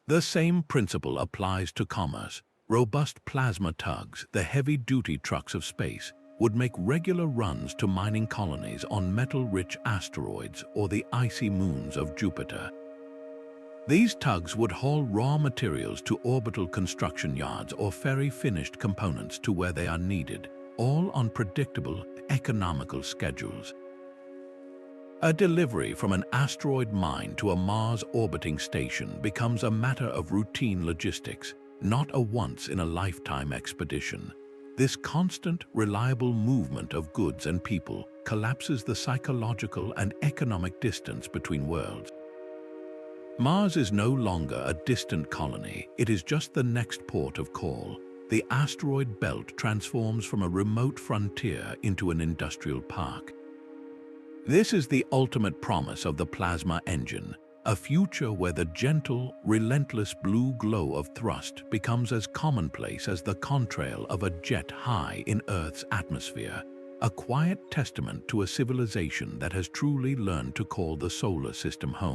The same principle applies to commerce. Robust plasma tugs, the heavy-duty trucks of space, would make regular runs to mining colonies on metal-rich asteroids or the icy moons of Jupiter. These tugs would haul raw materials to orbital construction yards or ferry finished components to where they are needed, all on predictable, economical schedules. A delivery from an asteroid mine to a Mars orbiting station becomes a matter of routine logistics, not a once-in-a-lifetime expedition. This constant, reliable movement of goods and people collapses the psychological and economic distance between worlds. Mars is no longer a distant colony, it is just the next port of call. The asteroid belt transforms from a remote frontier into an industrial park. This is the ultimate promise of the plasma engine, a future where the gentle, relentless blue glow of thrust becomes as commonplace as the contrail of a jet high in Earth's atmosphere, a quiet testament to a civilization that has truly learned to call the solar system home.